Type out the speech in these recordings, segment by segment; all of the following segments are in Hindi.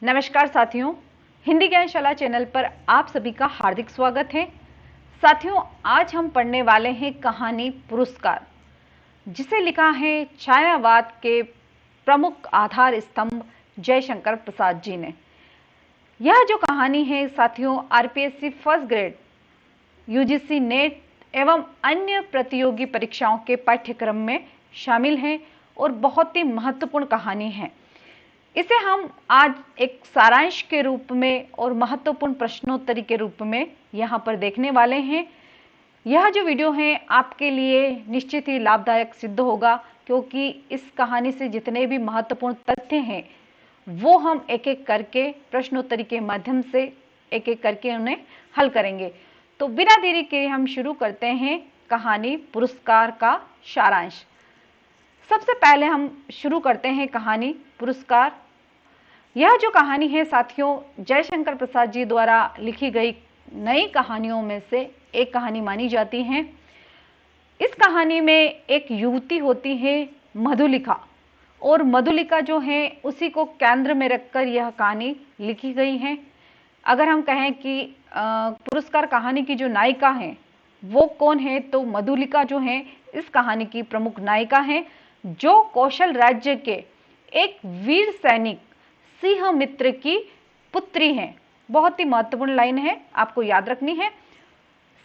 नमस्कार साथियों, हिंदी ज्ञानशाला चैनल पर आप सभी का हार्दिक स्वागत है। साथियों, आज हम पढ़ने वाले हैं कहानी पुरस्कार, जिसे लिखा है छायावाद के प्रमुख आधार स्तंभ जयशंकर प्रसाद जी ने। यह जो कहानी है साथियों, RPSC first grade, UGC net एवं अन्य प्रतियोगी परीक्षाओं के पाठ्यक्रम में शामिल है और बहुत ही महत्वपूर्ण कहानी है। इसे हम आज एक सारांश के रूप में और महत्वपूर्ण प्रश्नोत्तरी के रूप में यहाँ पर देखने वाले हैं। यह जो वीडियो है आपके लिए निश्चित ही लाभदायक सिद्ध होगा, क्योंकि इस कहानी से जितने भी महत्वपूर्ण तथ्य हैं वो हम एक एक करके प्रश्नोत्तरी के माध्यम से एक एक करके उन्हें हल करेंगे। तो बिना देरी के हम शुरू करते हैं कहानी पुरस्कार का सारांश। सबसे पहले हम शुरू करते हैं कहानी पुरस्कार। यह जो कहानी है साथियों, जयशंकर प्रसाद जी द्वारा लिखी गई नई कहानियों में से एक कहानी मानी जाती है। इस कहानी में एक युवती होती है मधुलिका, और मधुलिका जो है उसी को केंद्र में रखकर यह कहानी लिखी गई है। अगर हम कहें कि पुरस्कार कहानी की जो नायिका है वो कौन है, तो मधुलिका जो है इस कहानी की प्रमुख नायिका है, जो कौशल राज्य के एक वीर सैनिक सिंहमित्र की पुत्री हैं। बहुत ही महत्वपूर्ण लाइन है, आपको याद रखनी है।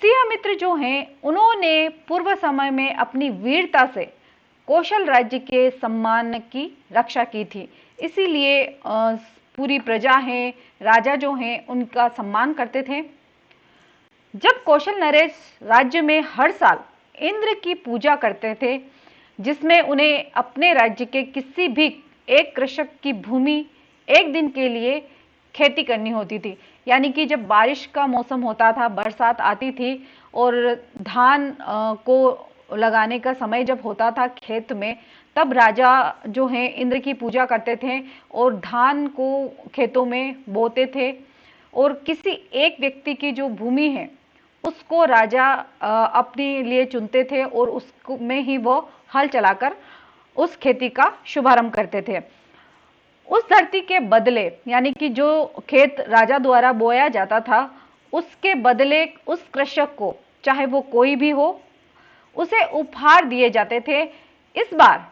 सिंहमित्र जो हैं उन्होंने पूर्व समय में अपनी वीरता से कौशल राज्य के सम्मान की रक्षा की थी, इसीलिए पूरी प्रजा है, राजा जो हैं उनका सम्मान करते थे। जब कौशल नरेश राज्य में हर साल इंद्र की पूजा करते थे, जिसमें उन्हें अपने राज्य के किसी भी एक कृषक की भूमि एक दिन के लिए खेती करनी होती थी। यानी कि जब बारिश का मौसम होता था, बरसात आती थी और धान को लगाने का समय जब होता था खेत में, तब राजा जो हैं इंद्र की पूजा करते थे और धान को खेतों में बोते थे, और किसी एक व्यक्ति की जो भूमि है उसको राजा अपने लिए चुनते थे और उसमें ही वो हल चलाकर उस खेती का शुभारंभ करते थे। उस धरती के बदले, यानी कि जो खेत राजा द्वारा बोया जाता था, उसके बदले उस कृषक को, चाहे वो कोई भी हो, उसे उपहार दिए जाते थे। इस बार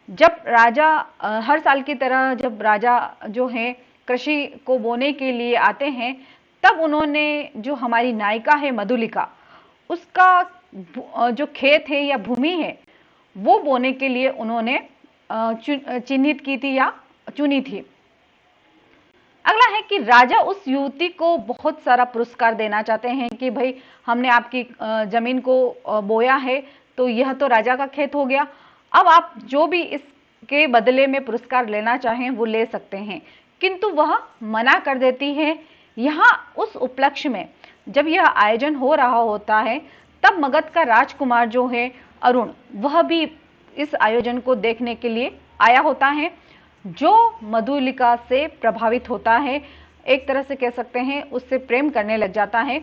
जब राजा हर साल की तरह जब राजा जो है कृषि को बोने के लिए आते हैं, तब उन्होंने जो हमारी नायिका है मधुलिका, उसका जो खेत है या भूमि है वो बोने के लिए उन्होंने चिन्हित की थी या चुनी थी। अगला है कि राजा उस युवती को बहुत सारा पुरस्कार देना चाहते हैं कि भाई हमने आपकी जमीन को बोया है, तो यह तो राजा का खेत हो गया, अब आप जो भी इसके बदले में पुरस्कार लेना चाहें वो ले सकते हैं। किंतु वह मना कर देती है। यहाँ उस उपलक्ष्य में जब यह आयोजन हो रहा होता है, तब मगध का राजकुमार जो है अरुण, वह भी इस आयोजन को देखने के लिए आया होता है, जो मधुलिका से प्रभावित होता है। एक तरह से कह सकते हैं उससे प्रेम करने लग जाता है।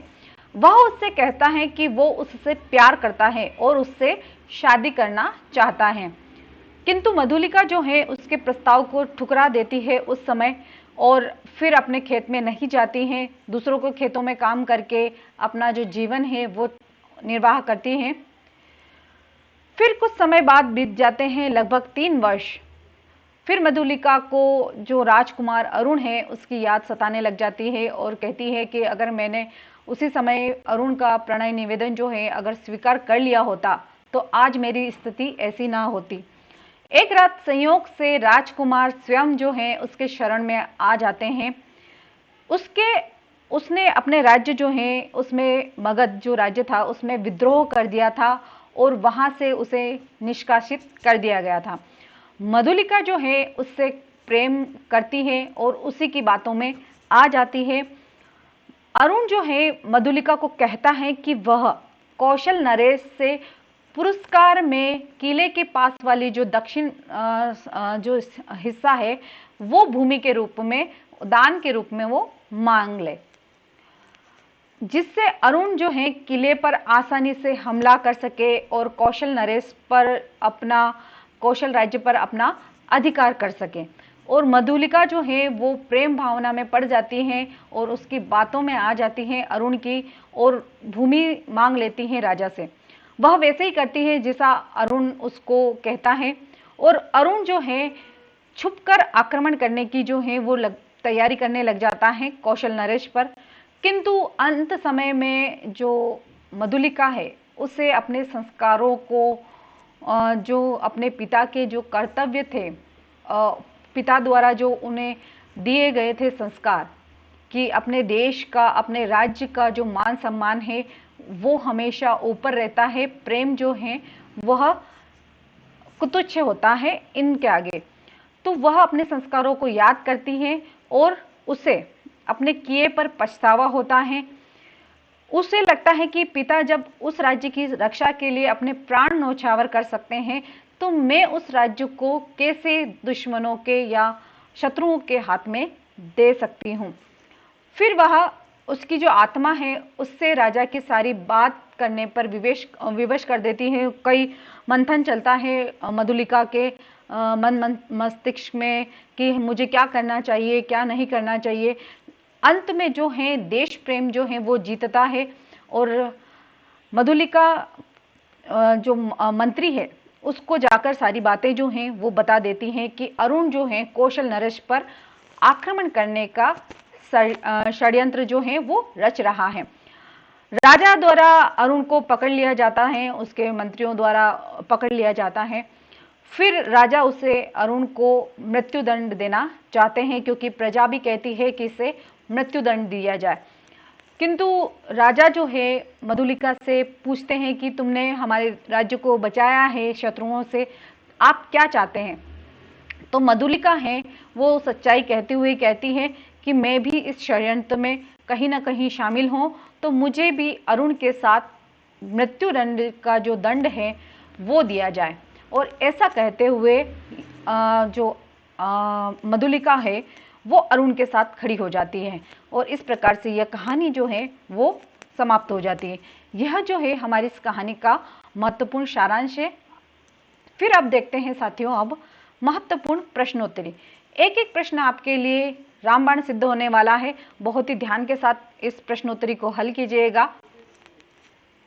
वह उससे कहता है कि वो उससे प्यार करता है और उससे शादी करना चाहता है, किंतु मधुलिका जो है उसके प्रस्ताव को ठुकरा देती है उस समय, और फिर अपने खेत में नहीं जाती हैं, दूसरों को खेतों में काम करके अपना जो जीवन है वो निर्वाह करती हैं। फिर कुछ समय बाद बीत जाते हैं, लगभग 3 वर्ष। फिर मधुलिका को जो राजकुमार अरुण है उसकी याद सताने लग जाती है और कहती है कि अगर मैंने उसी समय अरुण का प्रणय निवेदन जो है अगर स्वीकार कर लिया होता, तो आज मेरी स्थिति ऐसी ना होती। एक रात संयोग से राजकुमार स्वयं जो है उसके शरण में आ जाते हैं। उसने अपने राज्य जो है उसमें, मगध जो राज्य था उसमें विद्रोह कर दिया था और वहां से उसे निष्कासित कर दिया गया था। मधुलिका जो है उससे प्रेम करती है और उसी की बातों में आ जाती है। अरुण जो है मधुलिका को कहता है कि वह कौशल नरेश से पुरस्कार में किले के पास वाली जो दक्षिण जो हिस्सा है वो भूमि के रूप में, दान के रूप में वो मांग ले, जिससे अरुण जो है किले पर आसानी से हमला कर सके और कौशल नरेश पर अपना, कौशल राज्य पर अपना अधिकार कर सके। और मधुलिका जो है वो प्रेम भावना में पड़ जाती हैं और उसकी बातों में आ जाती हैं अरुण की, और भूमि मांग लेती हैं राजा से। वह वैसे ही करती है जैसा अरुण उसको कहता है, और अरुण जो है छुपकर आक्रमण करने की जो है वो तैयारी करने लग जाता है कौशल नरेश पर। किंतु अंत समय में जो मधुलिका है उसे अपने संस्कारों को, जो अपने पिता के जो कर्तव्य थे, पिता द्वारा जो उन्हें दिए गए थे संस्कार, कि अपने देश का, अपने राज्य का जो मान सम्मान है वो हमेशा ऊपर रहता है, प्रेम जो है वह कुतुच्छ होता है इनके आगे। तो वह अपने संस्कारों को याद करती है और उसे अपने किए पर पछतावा होता है। उसे लगता है कि पिता जब उस राज्य की रक्षा के लिए अपने प्राण न्यौछावर कर सकते हैं, तो मैं उस राज्य को कैसे दुश्मनों के या शत्रुओं के हाथ में दे सकती हूँ। फिर वह, उसकी जो आत्मा है उससे राजा की सारी बात करने पर विवश कर देती है। कई मंथन चलता है मधुलिका के मन मस्तिष्क में कि मुझे क्या करना चाहिए, क्या नहीं करना चाहिए। अंत में जो है देश प्रेम जो है वो जीतता है, और मधुलिका जो मंत्री है उसको जाकर सारी बातें जो हैं वो बता देती हैं कि अरुण जो है कौशल नरेश पर आक्रमण करने का षड्यंत्र जो है वो रच रहा है। राजा द्वारा अरुण को पकड़ लिया जाता है, उसके मंत्रियों द्वारा पकड़ लिया जाता है। फिर राजा उसे, अरुण को मृत्युदंड देना चाहते हैं, क्योंकि प्रजा भी कहती है कि इसे मृत्युदंड दिया जाए। किंतु राजा जो है मधुलिका से पूछते हैं कि तुमने हमारे राज्य को बचाया है शत्रुओं से, आप क्या चाहते हैं। तो मधुलिका है वो सच्चाई कहते हुए कहती है कि मैं भी इस षड्यंत्र में कहीं ना कहीं शामिल हूं, तो मुझे भी अरुण के साथ मृत्युदंड का जो दंड है वो दिया जाए। और ऐसा कहते हुए जो मधुलिका है वो अरुण के साथ खड़ी हो जाती है, और इस प्रकार से यह कहानी जो है वो समाप्त हो जाती है। यह जो है हमारी इस कहानी का महत्वपूर्ण सारांश है। फिर अब देखते हैं साथियों अब महत्वपूर्ण प्रश्नोत्तरी। एक एक प्रश्न आपके लिए रामबाण सिद्ध होने वाला है, बहुत ही ध्यान के साथ इस प्रश्नोत्तरी को हल कीजिएगा।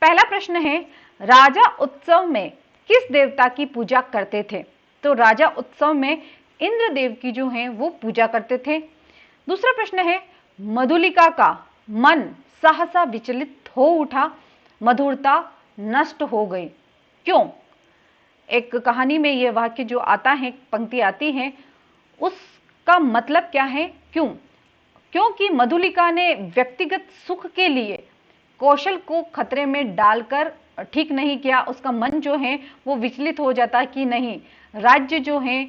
पहला प्रश्न है, राजा उत्सव में किस देवता की पूजा करते थे। तो राजा उत्सव में इंद्रदेव की जो है वो पूजा करते थे। दूसरा प्रश्न है, मधुलिका का मन सहसा विचलित हो उठा, मधुरता नष्ट हो गई, क्यों। एक कहानी में यह वाक्य जो आता है, पंक्ति आती है, उसका मतलब क्या है, क्यों। क्योंकि मधुलिका ने व्यक्तिगत सुख के लिए कौशल को खतरे में डालकर ठीक नहीं किया। उसका मन जो है वो विचलित हो जाता कि नहीं, राज्य जो है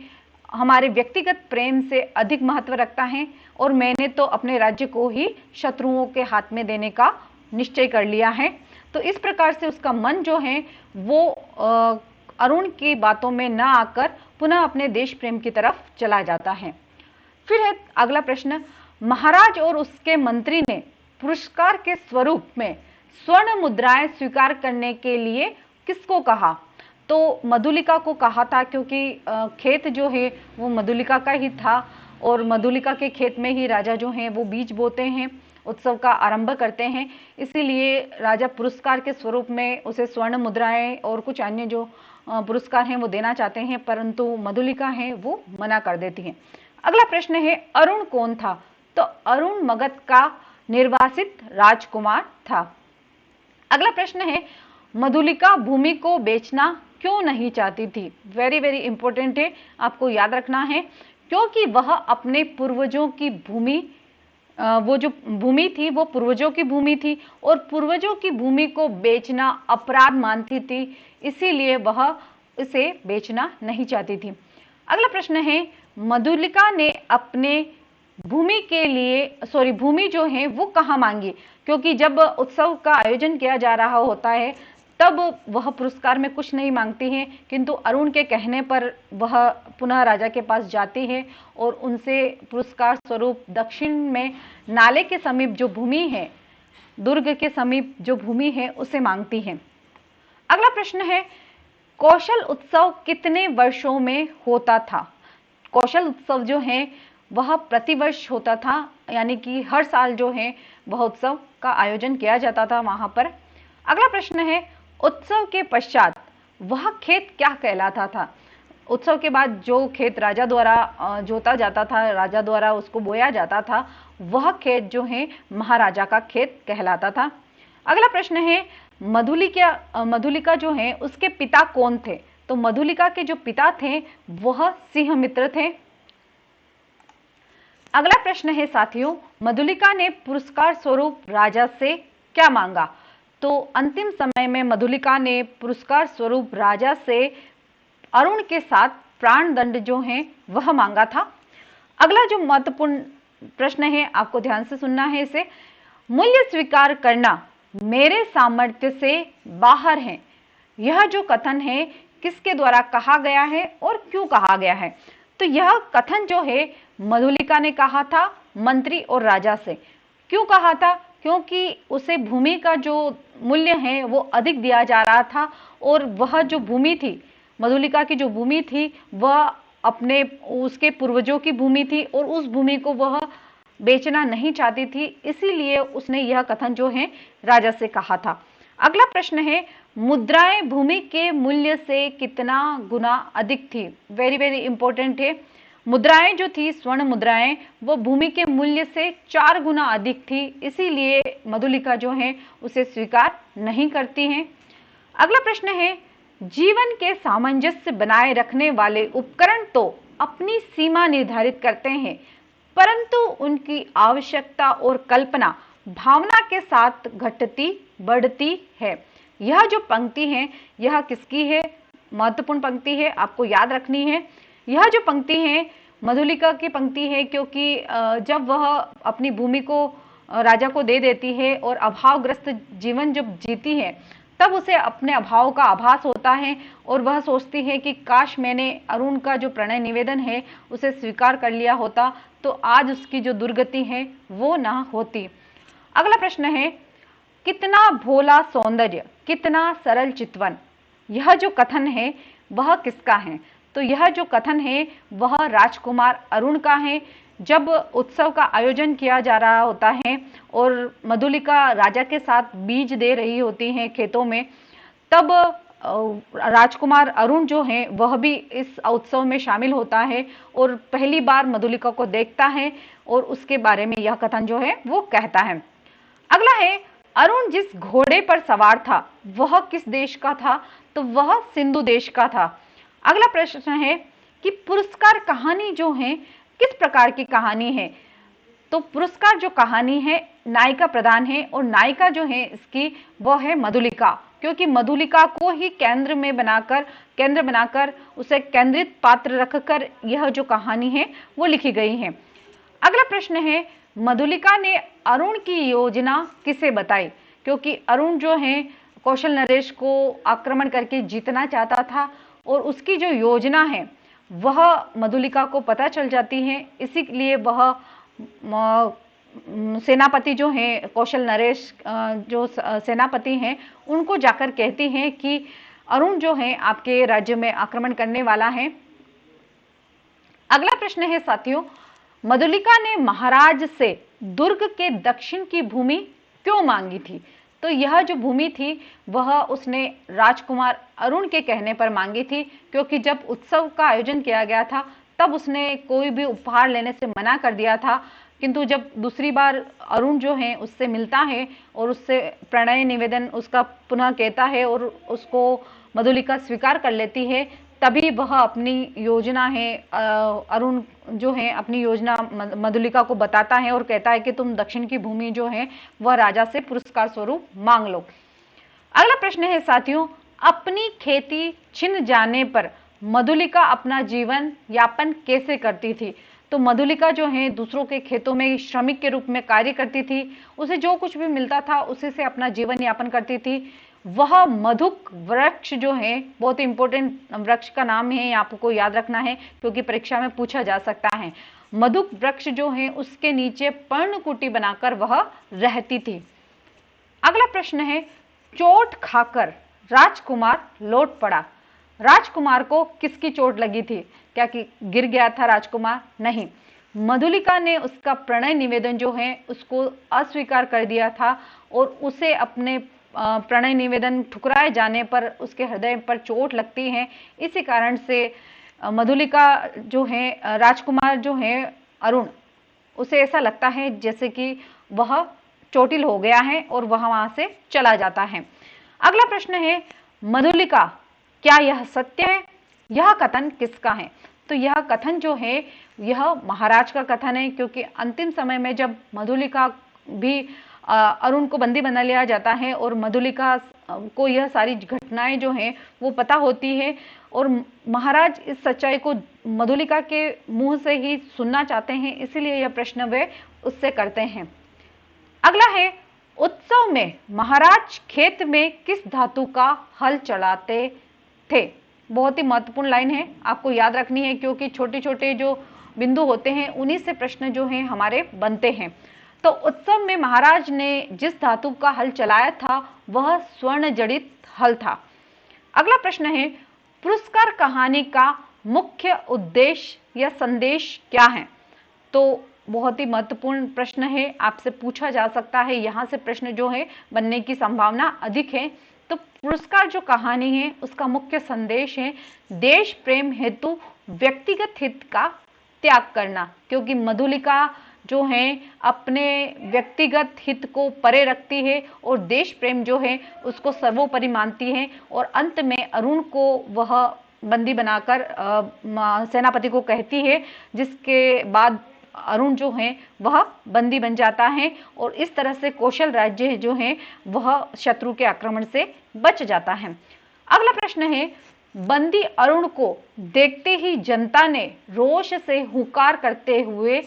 हमारे व्यक्तिगत प्रेम से अधिक महत्व रखता है, और मैंने तो अपने राज्य को ही शत्रुओं के हाथ में देने का निश्चय कर लिया है। तो इस प्रकार से उसका मन जो है वो अरुण की बातों में न आकर पुनः अपने देश प्रेम की तरफ चला जाता है। फिर है अगला प्रश्न, महाराज और उसके मंत्री ने पुरस्कार के स्वरूप में स्वर्ण मुद्राएं स्वीकार करने के लिए किसको कहा। तो मधुलिका को कहा था, क्योंकि खेत जो है वो मधुलिका का ही था, और मधुलिका के खेत में ही राजा जो हैं वो बीज बोते हैं, उत्सव का आरंभ करते हैं। इसीलिए राजा पुरस्कार के स्वरूप में उसे स्वर्ण मुद्राएं और कुछ अन्य जो पुरस्कार हैं वो देना चाहते हैं, परंतु मधुलिका है वो मना कर देती हैं। अगला प्रश्न है, अरुण कौन था। तो अरुण मगध का निर्वासित राजकुमार था। अगला प्रश्न है, मधुलिका भूमि को बेचना क्यों नहीं चाहती थी। वेरी वेरी इंपॉर्टेंट है, आपको याद रखना है, क्योंकि वह अपने पूर्वजों की भूमि, वो जो भूमि थी वो पूर्वजों की भूमि थी, और पूर्वजों की भूमि को बेचना अपराध मानती थी, इसीलिए वह इसे बेचना नहीं चाहती थी। अगला प्रश्न है, मधुलिका ने अपने भूमि के लिए भूमि जो है वो कहाँ मांगी। क्योंकि जब उत्सव का आयोजन किया जा रहा होता है तब वह पुरस्कार में कुछ नहीं मांगती हैं, किंतु अरुण के कहने पर वह पुनः राजा के पास जाती है और उनसे पुरस्कार स्वरूप दक्षिण में नाले के समीप जो भूमि है, दुर्ग के समीप जो भूमि है उसे मांगती हैं। अगला प्रश्न है, कौशल उत्सव कितने वर्षों में होता था। कौशल उत्सव जो है वह प्रतिवर्ष होता था, यानी कि हर साल जो है वह उत्सव का आयोजन किया जाता था वहां पर। अगला प्रश्न है, उत्सव के पश्चात वह खेत क्या कहलाता था? उत्सव के बाद जो खेत राजा द्वारा जोता जाता था, राजा द्वारा उसको बोया जाता था, वह खेत जो है महाराजा का खेत कहलाता था। अगला प्रश्न है, मधुलिका जो है उसके पिता कौन थे? तो मधुलिका के जो पिता थे वह सिंहमित्र थे। अगला प्रश्न है साथियों, मधुलिका ने पुरस्कार स्वरूप राजा से क्या मांगा? तो अंतिम समय में मधुलिका ने पुरस्कार स्वरूप राजा से अरुण के साथ प्राण दंड जो है वह मांगा था। अगला जो महत्वपूर्ण प्रश्न है, आपको ध्यान से सुनना है इसे, मूल्य स्वीकार करना मेरे सामर्थ्य से बाहर है, यह जो कथन है किसके द्वारा कहा गया है और क्यों कहा गया है? तो यह कथन जो है मधुलिका ने कहा था मंत्री और राजा से। क्यों कहा था? क्योंकि उसे भूमि का जो मूल्य है वो अधिक दिया जा रहा था, और वह जो भूमि थी, मधुलिका की जो भूमि थी, वह अपने उसके पूर्वजों की भूमि थी और उस भूमि को वह बेचना नहीं चाहती थी, इसीलिए उसने यह कथन जो है राजा से कहा था। अगला प्रश्न है, मुद्राएं भूमि के मूल्य से कितना गुना अधिक थी? वेरी वेरी इंपॉर्टेंट है। मुद्राएं जो थी, स्वर्ण मुद्राएं, वो भूमि के मूल्य से 4 गुना अधिक थी, इसीलिए मधुलिका जो है उसे स्वीकार नहीं करती हैं। अगला प्रश्न है, जीवन के सामंजस्य बनाए रखने वाले उपकरण तो अपनी सीमा निर्धारित करते हैं, परंतु उनकी आवश्यकता और कल्पना भावना के साथ घटती बढ़ती है। यह जो पंक्ति है यह किसकी है? महत्वपूर्ण पंक्ति है, आपको याद रखनी है। यह जो पंक्ति है मधुलिका की पंक्ति है, क्योंकि जब वह अपनी भूमि को राजा को दे देती है और अभावग्रस्त जीवन जब जीती है, तब उसे अपने अभाव का आभास होता है और वह सोचती है कि काश मैंने अरुण का जो प्रणय निवेदन है उसे स्वीकार कर लिया होता, तो आज उसकी जो दुर्गति है वो ना होती। अगला प्रश्न है, कितना भोला सौंदर्य, कितना सरल चितवन, यह जो कथन है वह किसका है? तो यह जो कथन है वह राजकुमार अरुण का है। जब उत्सव का आयोजन किया जा रहा होता है और मधुलिका राजा के साथ बीज दे रही होती हैं खेतों में, तब राजकुमार अरुण जो है वह भी इस उत्सव में शामिल होता है और पहली बार मधुलिका को देखता है और उसके बारे में यह कथन जो है वो कहता है। अगला है, अरुण जिस घोड़े पर सवार था वह किस देश का था? तो वह सिंधु देश का था। अगला प्रश्न है कि पुरस्कार कहानी जो है किस प्रकार की कहानी है? तो पुरस्कार जो कहानी है नायिका प्रधान है, और नायिका जो है इसकी वो है मधुलिका, क्योंकि मधुलिका को ही केंद्र बनाकर उसे केंद्रित पात्र रखकर यह जो कहानी है वो लिखी गई है। अगला प्रश्न है, मधुलिका ने अरुण की योजना किसे बताई? क्योंकि अरुण जो है कौशल नरेश को आक्रमण करके जीतना चाहता था और उसकी जो योजना है वह मधुलिका को पता चल जाती है, इसीलिए वह सेनापति जो हैं कौशल नरेश जो सेनापति हैं उनको जाकर कहती हैं कि अरुण जो है आपके राज्य में आक्रमण करने वाला है। अगला प्रश्न है साथियों, मधुलिका ने महाराज से दुर्ग के दक्षिण की भूमि क्यों मांगी थी? तो यह जो भूमि थी वह उसने राजकुमार अरुण के कहने पर मांगी थी, क्योंकि जब उत्सव का आयोजन किया गया था तब उसने कोई भी उपहार लेने से मना कर दिया था, किंतु जब दूसरी बार अरुण जो है उससे मिलता है और उससे प्रणय निवेदन उसका पुनः कहता है और उसको मधुलिका स्वीकार कर लेती है, तभी वह अपनी योजना है अरुण जो है अपनी योजना मधुलिका को बताता है और कहता है कि तुम दक्षिण की भूमि जो है वह राजा से पुरस्कार स्वरूप मांग लो। अगला प्रश्न है साथियों, अपनी खेती छिन जाने पर मधुलिका अपना जीवन यापन कैसे करती थी? तो मधुलिका जो है दूसरों के खेतों में श्रमिक के रूप में कार्य करती थी, उसे जो कुछ भी मिलता था उसी से अपना जीवन यापन करती थी। वह मधुक वृक्ष जो है, बहुत इंपॉर्टेंट वृक्ष का नाम है, आपको याद रखना है क्योंकि परीक्षा में पूछा जा सकता है। मधुक वृक्ष जो है उसके नीचे पर्णकुटी बनाकर वह रहती थी। अगला प्रश्न है, चोट खाकर राजकुमार लौट पड़ा, राजकुमार को किसकी चोट लगी थी? क्या कि गिर गया था राजकुमार? नहीं, मधुलिका ने उसका प्रणय निवेदन जो है उसको अस्वीकार कर दिया था और उसे अपने प्रणय निवेदन ठुकराए जाने पर उसके हृदय पर चोट लगती है। इसी कारण से मधुलिका जो है, राजकुमार जो है अरुण, उसे ऐसा लगता है जैसे कि वह चोटिल हो गया है और वह वहां से चला जाता है। अगला प्रश्न है, मधुलिका, क्या यह सत्य है? यह कथन किसका है? तो यह कथन जो है यह महाराज का कथन है, क्योंकि अंतिम समय में जब मधुलिका भी अरुण को बंदी बना लिया जाता है और मधुलिका को यह सारी घटनाएं जो हैं वो पता होती है और महाराज इस सच्चाई को मधुलिका के मुंह से ही सुनना चाहते हैं, इसीलिए यह प्रश्न वे उससे करते हैं। अगला है, उत्सव में महाराज खेत में किस धातु का हल चलाते थे? बहुत ही महत्वपूर्ण लाइन है, आपको याद रखनी है, क्योंकि छोटे छोटे जो बिंदु होते हैं उन्हीं से प्रश्न जो हैं हमारे बनते हैं। तो उत्सव में महाराज ने जिस धातु का हल चलाया था वह स्वर्ण जड़ित हल था। अगला प्रश्न है, पुरस्कार कहानी का मुख्य उद्देश्य या संदेश क्या है? तो बहुत ही महत्वपूर्ण प्रश्न है, आपसे पूछा जा सकता है, यहां से प्रश्न जो है बनने की संभावना अधिक है। तो पुरस्कार जो कहानी है उसका मुख्य संदेश है देश प्रेम हेतु व्यक्तिगत हित का त्याग करना, क्योंकि मधुलिका जो है अपने व्यक्तिगत हित को परे रखती है और देश प्रेम जो है उसको सर्वोपरि मानती है और अंत में अरुण को वह बंदी बनाकर सेनापति को कहती है, जिसके बाद अरुण जो है वह बंदी बन जाता है और इस तरह से कौशल राज्य जो है वह शत्रु के आक्रमण से बच जाता है। अगला प्रश्न है, बंदी अरुण को देखते ही जनता ने रोष से हुंकार करते हुए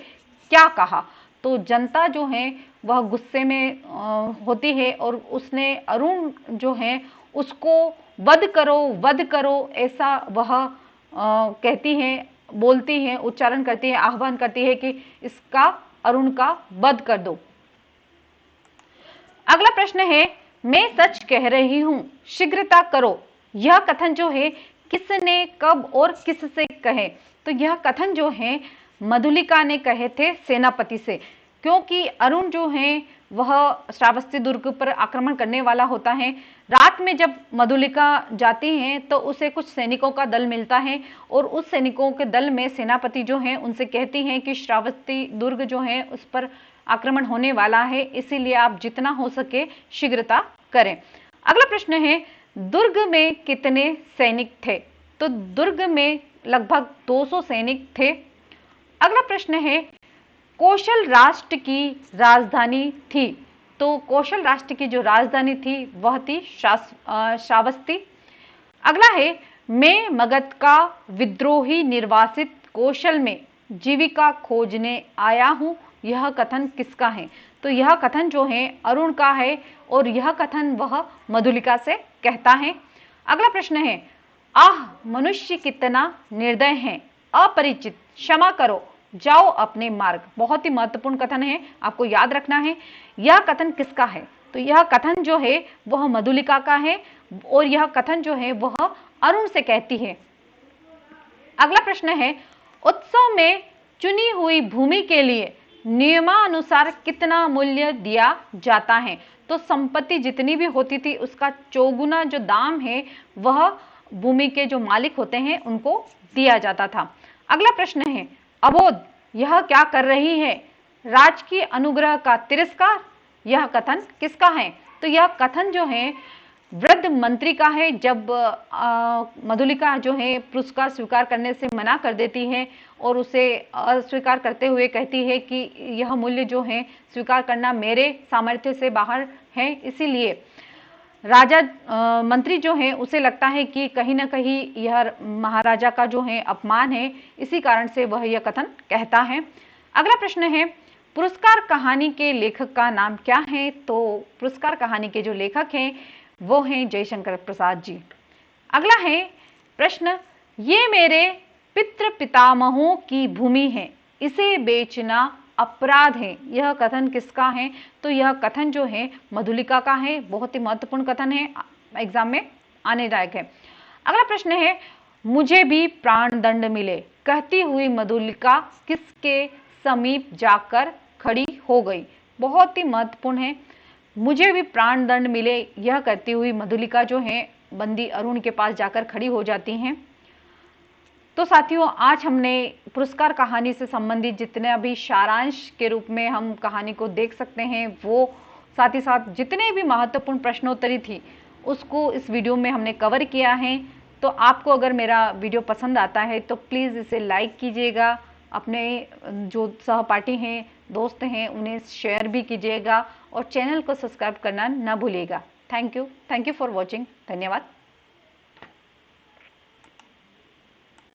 क्या कहा? तो जनता जो है वह गुस्से में होती है और उसने अरुण जो है उसको वध करो ऐसा वह कहती है, बोलती है, उच्चारण करती है, आह्वान करती है कि इसका अरुण का वध कर दो। अगला प्रश्न है, मैं सच कह रही हूं, शीघ्रता करो। यह कथन जो है किसने, कब और किससे कहे? तो यह कथन जो है मधुलिका ने कहे थे सेनापति से, क्योंकि अरुण जो है वह श्रावस्ती दुर्ग पर आक्रमण करने वाला होता है। रात में जब मधुलिका जाती है तो उसे कुछ सैनिकों का दल मिलता है और उस सैनिकों के दल में सेनापति जो है उनसे कहती हैं कि श्रावस्ती दुर्ग जो है उस पर आक्रमण होने वाला है, इसीलिए आप जितना हो सके शीघ्रता करें। अगला प्रश्न है, दुर्ग में कितने सैनिक थे? तो दुर्ग में लगभग 200 सैनिक थे। अगला प्रश्न है, कौशल राष्ट्र की राजधानी थी। तो कौशल राष्ट्र की जो राजधानी थी वह थी श्रावस्ती। अगला है, मैं मगध का विद्रोही निर्वासित कौशल में जीविका खोजने आया हूं। यह कथन किसका है? तो यह कथन जो है अरुण का है और यह कथन वह मधुलिका से कहता है। अगला प्रश्न है, आह मनुष्य कितना निर्दय है, अपरिचित, क्षमा करो, जाओ अपने मार्ग। बहुत ही महत्वपूर्ण कथन है, आपको याद रखना है। यह कथन किसका है? तो यह कथन जो है वह मधुलिका का है और यह कथन जो है वह अरुण से कहती है। अगला प्रश्न है, उत्सव में चुनी हुई भूमि के लिए नियमानुसार कितना मूल्य दिया जाता है? तो संपत्ति जितनी भी होती थी उसका चौगुना जो दाम है वह भूमि के जो मालिक होते हैं उनको दिया जाता था। अगला प्रश्न है, अबोध, यह क्या कर रही है? राजकीय अनुग्रह का तिरस्कार। यह कथन किसका है? तो यह कथन जो है वृद्ध मंत्री का है, जब मधुलिका जो है पुरस्कार स्वीकार करने से मना कर देती है और उसे अस्वीकार करते हुए कहती है कि यह मूल्य जो है स्वीकार करना मेरे सामर्थ्य से बाहर है, इसीलिए राजा मंत्री जो है उसे लगता है कि कहीं ना कहीं यह महाराजा का जो है अपमान है, इसी कारण से वह यह कथन कहता है। अगला प्रश्न है, पुरस्कार कहानी के लेखक का नाम क्या है? तो पुरस्कार कहानी के जो लेखक हैं वो हैं जयशंकर प्रसाद जी। अगला है प्रश्न, ये मेरे पितृ पितामहों की भूमि है, इसे बेचना अपराध है। यह कथन किसका है? तो यह कथन जो है मधुलिका का है। बहुत ही महत्वपूर्ण कथन है, एग्जाम में आने लायक है। अगला प्रश्न है, मुझे भी प्राण दंड मिले कहती हुई मधुलिका किसके समीप जाकर खड़ी हो गई। बहुत ही महत्वपूर्ण है। मुझे भी प्राण दंड मिले यह कहती हुई मधुलिका जो है बंदी अरुण के पास जाकर खड़ी हो जाती हैं। तो साथियों, आज हमने पुरस्कार कहानी से संबंधित जितने अभी सारांश के रूप में हम कहानी को देख सकते हैं, वो साथ ही साथ जितने भी महत्वपूर्ण प्रश्नोत्तरी थी उसको इस वीडियो में हमने कवर किया है। तो आपको अगर मेरा वीडियो पसंद आता है तो प्लीज़ इसे लाइक कीजिएगा, अपने जो सहपाठी हैं, दोस्त हैं, उन्हें शेयर भी कीजिएगा और चैनल को सब्सक्राइब करना ना भूलिएगा। Thank you for watching. धन्यवाद।